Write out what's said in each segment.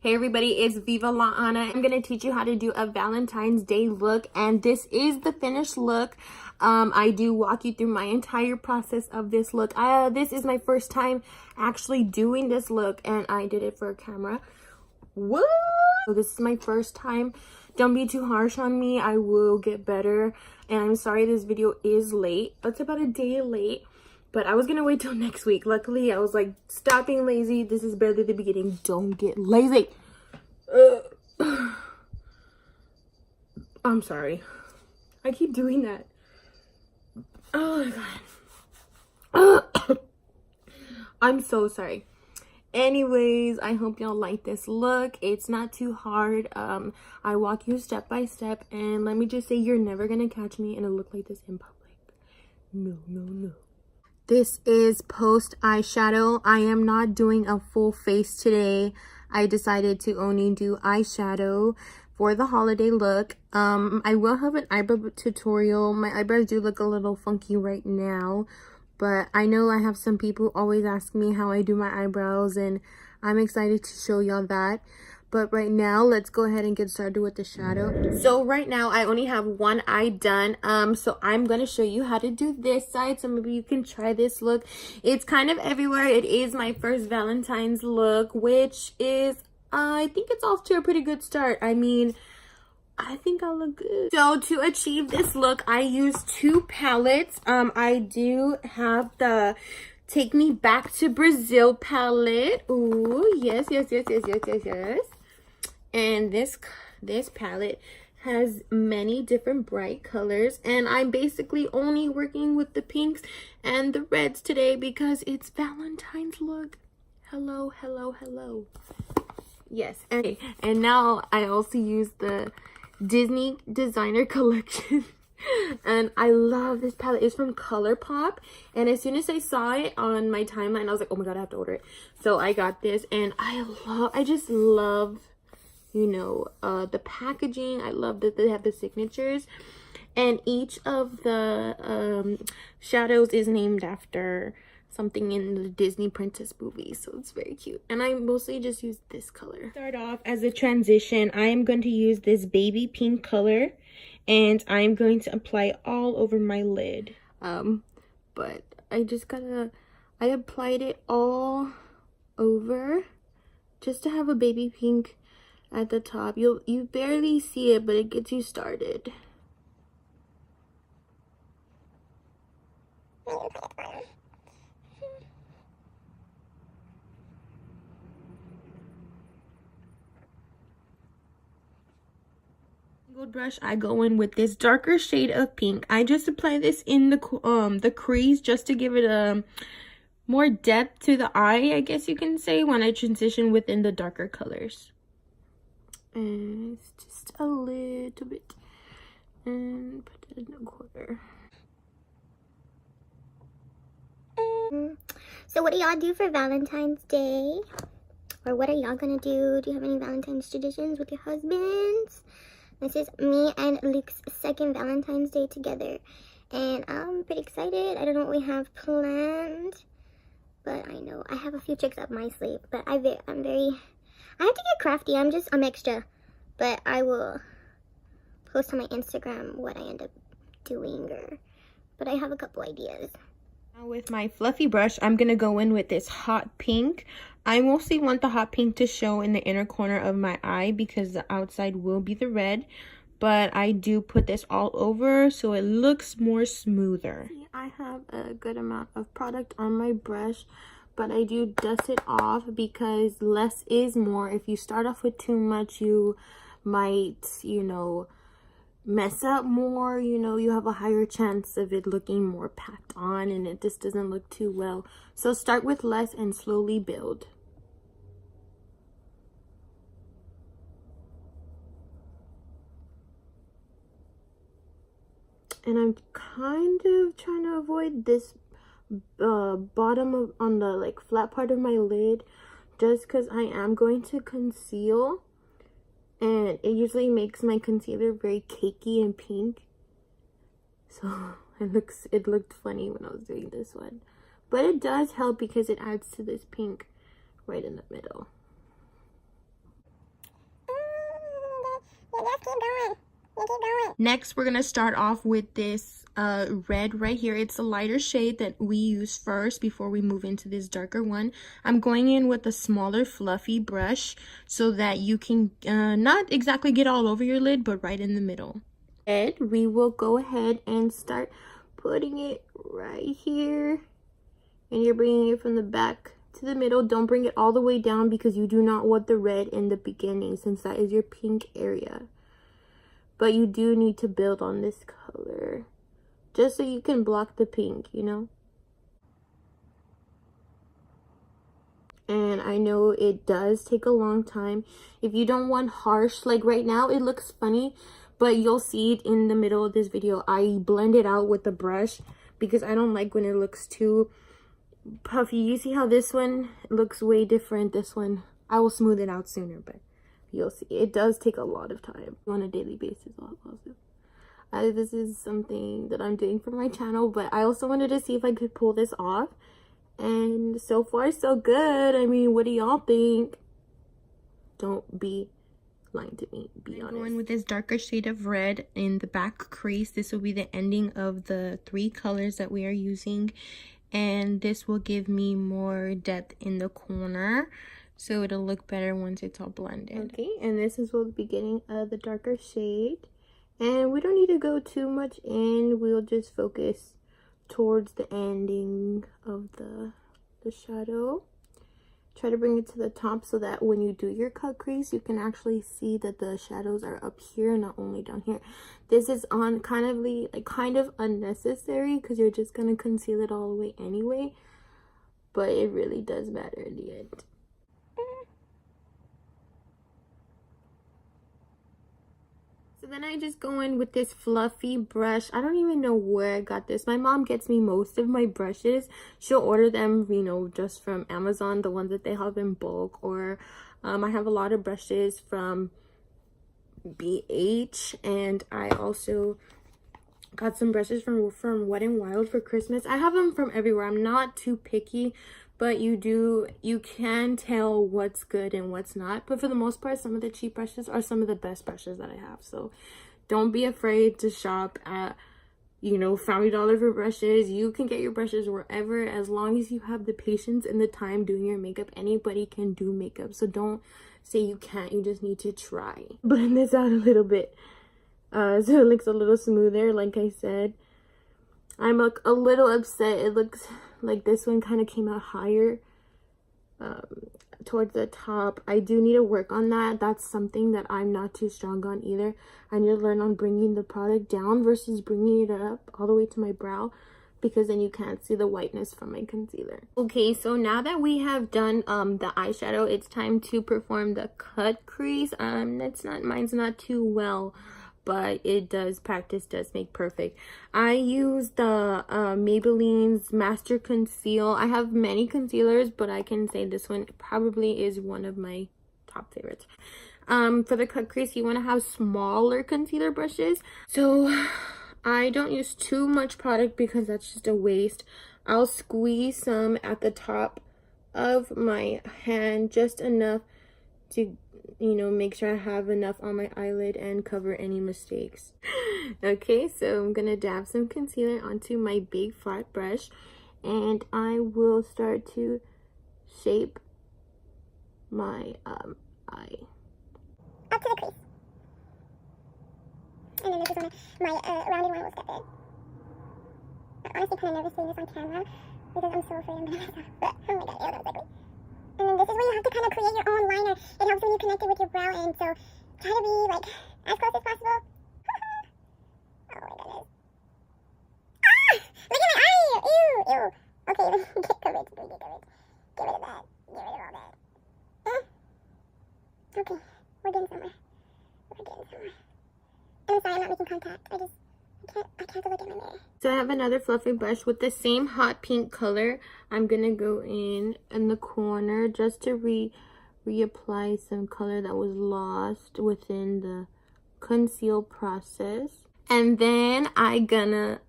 Hey everybody, it's Viva La Ana. I'm gonna teach you how to do a Valentine's Day look, and this is the finished look. I do walk you through my entire process of this look. This is my first time actually doing this look, and I did it for a camera. What? So this is my first time. Don't be too harsh on me. I will get better. And I'm sorry this video is late. It's about a day late. But I was gonna wait till next week. Luckily, I was like, stop being lazy. This is barely the beginning. Don't get lazy. I'm sorry. I keep doing that. Oh my god. I'm so sorry. Anyways, I hope y'all like this look. It's not too hard. I walk you step by step. And let me just say, you're never gonna catch me in a look like this in public. No, no, no. This is post eyeshadow. I am not doing a full face today. I decided to only do eyeshadow for the holiday look. I will have an eyebrow tutorial. My eyebrows do look a little funky right now, but I know I have some people always ask me how I do my eyebrows, and I'm excited to show y'all that. But right now, let's go ahead and get started with the shadow. So right now, I only have one eye done. So I'm going to show you how to do this side. So maybe you can try this look. It's kind of everywhere. It is my first Valentine's look, which is, I think it's off to a pretty good start. I mean, I think I'll look good. So to achieve this look, I use two palettes. I do have the Take Me Back to Brazil palette. Ooh, yes. And this palette has many different bright colors, and I'm basically only working with the pinks and the reds today because it's Valentine's look. Hello. Yes. And now I also use the Disney designer collection. And I love this palette. It's from ColourPop, and as soon as I saw it on my timeline, I was like, oh my god, I have to order it. So I got this, and I just love, you know, the packaging. I love that they have the signatures, and each of the shadows is named after something in the Disney princess movie, so it's very cute. And I mostly just use this color. Start off as a transition, I am going to use this baby pink color, and I'm going to apply all over my lid. But I applied it all over just to have a baby pink at the top. You barely see it, but it gets you started. Brush, I go in with this darker shade of pink. I just apply this in the crease just to give it a more depth to the eye, I guess you can say, when I transition within the darker colors. And it's just a little bit, and put it in a quarter. So what do y'all do for Valentine's Day? Or what are y'all gonna do? Do you have any Valentine's traditions with your husbands? This is me and Luke's second Valentine's Day together, and I'm pretty excited. I don't know what we have planned, but I know I have a few tricks up my sleeve. But I have to get crafty. I'm extra, but I will post on my Instagram what I end up doing, but I have a couple ideas. Now with my fluffy brush, I'm gonna go in with this hot pink. I mostly want the hot pink to show in the inner corner of my eye because the outside will be the red, but I do put this all over so it looks more smoother. I have a good amount of product on my brush, but I do dust it off because less is more. If you start off with too much, you might, you know, mess up more. You know, you have a higher chance of it looking more packed on, and it just doesn't look too well. So start with less and slowly build. And I'm kind of trying to avoid this bottom on the like flat part of my lid, just because I am going to conceal, and it usually makes my concealer very cakey and pink. So it looked funny when I was doing this one, but it does help because it adds to this pink right in the middle. Next, we're gonna start off with this red right here. It's a lighter shade that we use first before we move into this darker one. I'm going in with a smaller fluffy brush so that you can not exactly get all over your lid, but right in the middle. And we will go ahead and start putting it right here. And you're bringing it from the back to the middle. Don't bring it all the way down because you do not want the red in the beginning, since that is your pink area. But you do need to build on this color just so you can block the pink, you know. And I know it does take a long time. If you don't want harsh, like right now it looks funny, but you'll see it in the middle of this video. I blend it out with the brush because I don't like when it looks too puffy. You see how this one looks way different? This one, I will smooth it out sooner, but you'll see it does take a lot of time on a daily basis. Also, this is something that I'm doing for my channel, but I also wanted to see if I could pull this off, and so far so good. I mean, what do y'all think? Don't be lying to me, be honest. Going with this darker shade of red in the back crease. This will be the ending of the 3 colors that we are using, and this will give me more depth in the corner, so it'll look better once it's all blended. Okay, and this is the beginning of the darker shade. And we don't need to go too much in. We'll just focus towards the ending of the shadow. Try to bring it to the top so that when you do your cut crease, you can actually see that the shadows are up here, not only down here. This is on kind of unnecessary because you're just going to conceal it all the way anyway. But it really does matter in the end. So then I just go in with this fluffy brush. I don't even know where I got this. My mom gets me most of my brushes. She'll order them, you know, just from Amazon, the ones that they have in bulk. Or I have a lot of brushes from BH. And I also got some brushes from Wet n Wild for Christmas. I have them from everywhere. I'm not too picky, but you can tell what's good and what's not. But for the most part, some of the cheap brushes are some of the best brushes that I have. So don't be afraid to shop at, you know, $50 for brushes. You can get your brushes wherever, as long as you have the patience and the time doing your makeup. Anybody can do makeup, so don't say you can't. You just need to try. Blend this out a little bit so it looks a little smoother. Like I said, I'm a little upset. It looks like this one kind of came out higher towards the top. I do need to work on that. That's something that I'm not too strong on either. I need to learn on bringing the product down versus bringing it up all the way to my brow, because then you can't see the whiteness from my concealer. Okay, so now that we have done the eyeshadow, it's time to perform the cut crease. Mine's not too well, but it does, practice does make perfect. I use the Maybelline's Master Conceal. I have many concealers, but I can say this one probably is one of my top favorites. For the cut crease, you want to have smaller concealer brushes. So I don't use too much product because that's just a waste. I'll squeeze some at the top of my hand, just enough to, you know, make sure I have enough on my eyelid and cover any mistakes. Okay, so I'm gonna dab some concealer onto my big flat brush, and I will start to shape my eye up to the crease. And then this is one of my rounded one I will step in. I'm honestly kind of nervous doing this on camera because I'm so afraid I'm gonna mess up. But oh my god, that was ugly. And then this is where you have to kind of create your own liner. It helps when you connect it with your brow end. So try to be like as close as possible. Oh my goodness. Ah! Look at my eye! Ew! Ew! Okay, get coverage. Get coverage. Get rid of that. Get rid of all that. Okay, we're getting somewhere. We're getting somewhere. I'm sorry, I'm not making contact. I can't look at my mirror. So I have another fluffy brush with the same hot pink color. I'm gonna go in the corner just to reapply some color that was lost within the conceal process. And then I gonna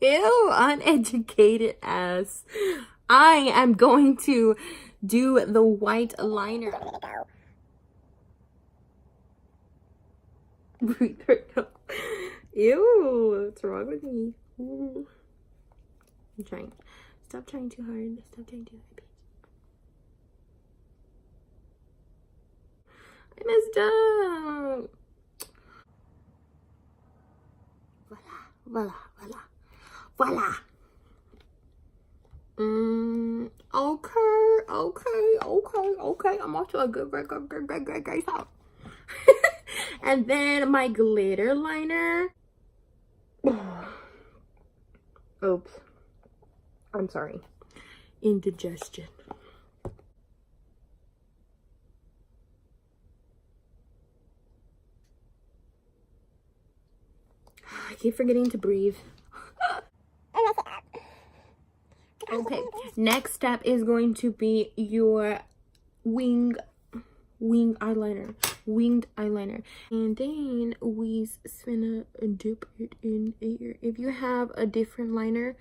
ew, uneducated ass. I am going to do the white liner. Breathe right now. Ew, what's wrong with me? Ooh. I'm trying. Stop trying too hard. Stop trying too hard, bitch. I messed up. Voila, voila, voila, voila. Okay. I'm off to a great start. And then my glitter liner. Oops. I'm sorry. Indigestion. I keep forgetting to breathe. Okay, next step is going to be your winged eyeliner. And then we finna dip it in here. If you have a different liner,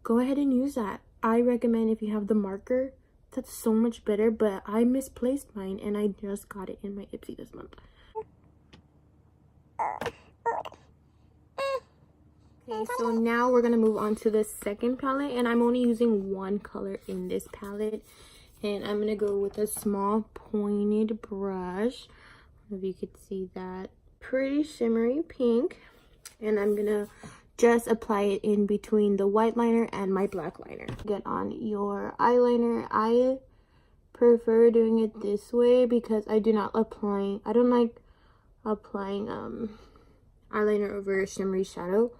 go ahead and use that. I recommend if you have the marker, that's so much better, but I misplaced mine and I just got it in my Ipsy this month. Okay, so now we're gonna move on to the second palette, and I'm only using one color in this palette, and I'm gonna go with a small pointed brush. I don't know if you could see that. Pretty shimmery pink, and I'm gonna just apply it in between the white liner and my black liner. Get on your eyeliner. I prefer doing it this way because I don't like applying eyeliner over a shimmery shadow.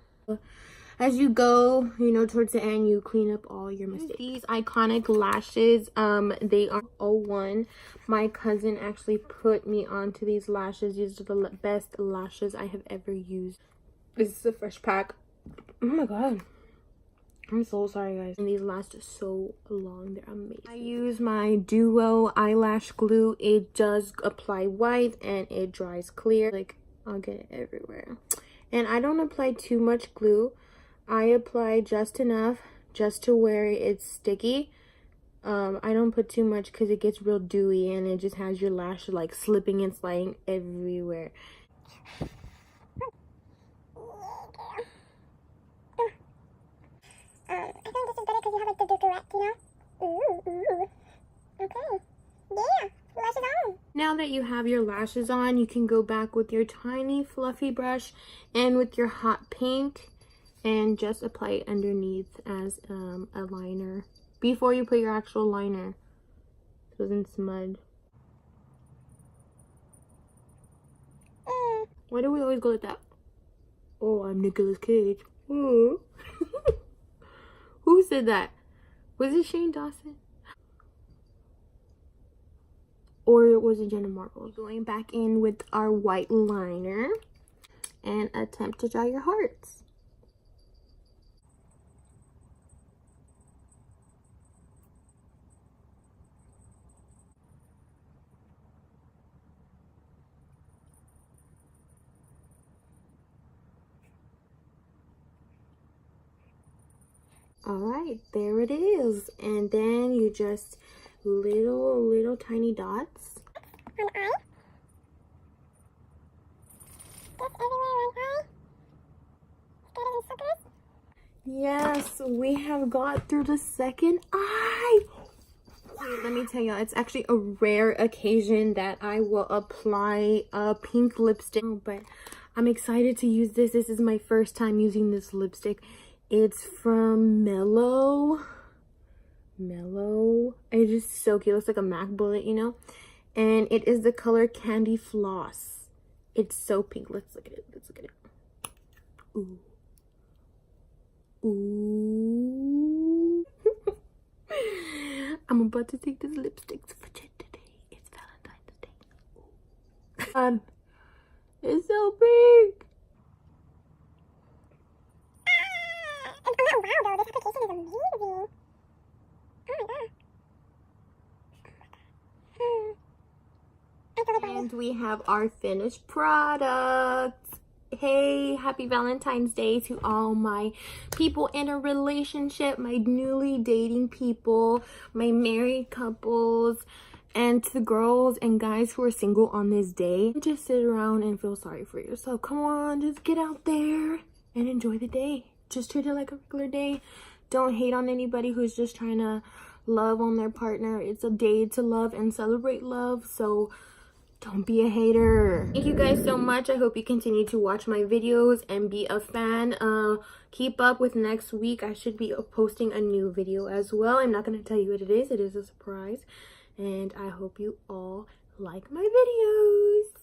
As you go, you know, towards the end, you clean up all your mistakes. These iconic lashes, they are 01. My cousin actually put me onto these lashes. These are the best lashes I have ever used. This is a fresh pack. Oh my god, I'm so sorry, guys. And these last so long. They're amazing. I use my Duo eyelash glue. It does apply white and it dries clear. Like, I'll get it everywhere. And I don't apply too much glue. I apply just enough just to where it's sticky. I don't put too much because it gets real dewy and it just has your lash like slipping and sliding everywhere. I think this is better because you have like the direct, you know? Ooh. Okay. Yeah. Lashes on. Now that you have your lashes on, you can go back with your tiny fluffy brush and with your hot pink and just apply it underneath as a liner before you put your actual liner so it doesn't smudge. Why do we always go like that? Oh, I'm Nicolas Cage. Oh. Who said that? Was it Shane Dawson? Or was it Jenna Marbles? Going back in with our white liner and attempt to draw your hearts. Alright, there it is. And then you just little tiny dots. One eye. Just everywhere one eye. Scattered in suckers. Yes, we have got through the second eye. Wow. Let me tell you, it's actually a rare occasion that I will apply a pink lipstick. But I'm excited to use this. This is my first time using this lipstick. It's from Mellow. It is so cute. It looks like a MAC bullet, you know? And it is the color Candy Floss. It's so pink. Let's look at it. Ooh. Ooh. I'm about to take this lipstick for chin today. It's Valentine's Day. It's so pink. Oh wow, though, this application is amazing. Oh my god. And we have our finished product. hey, happy Valentine's Day to all my people in a relationship, my newly dating people, my married couples, and to the girls and guys who are single on this day. Just sit around and feel sorry for yourself. Come on, just get out there and enjoy the day. Just treat it like a regular day. Don't hate on anybody who's just trying to love on their partner. It's a day to love and celebrate love, so don't be a hater. Thank you guys so much. I hope you continue to watch my videos and be a fan. Keep up with next week. I should be posting a new video as well. I'm not going to tell you what it is. It is a surprise. And I hope you all like my videos.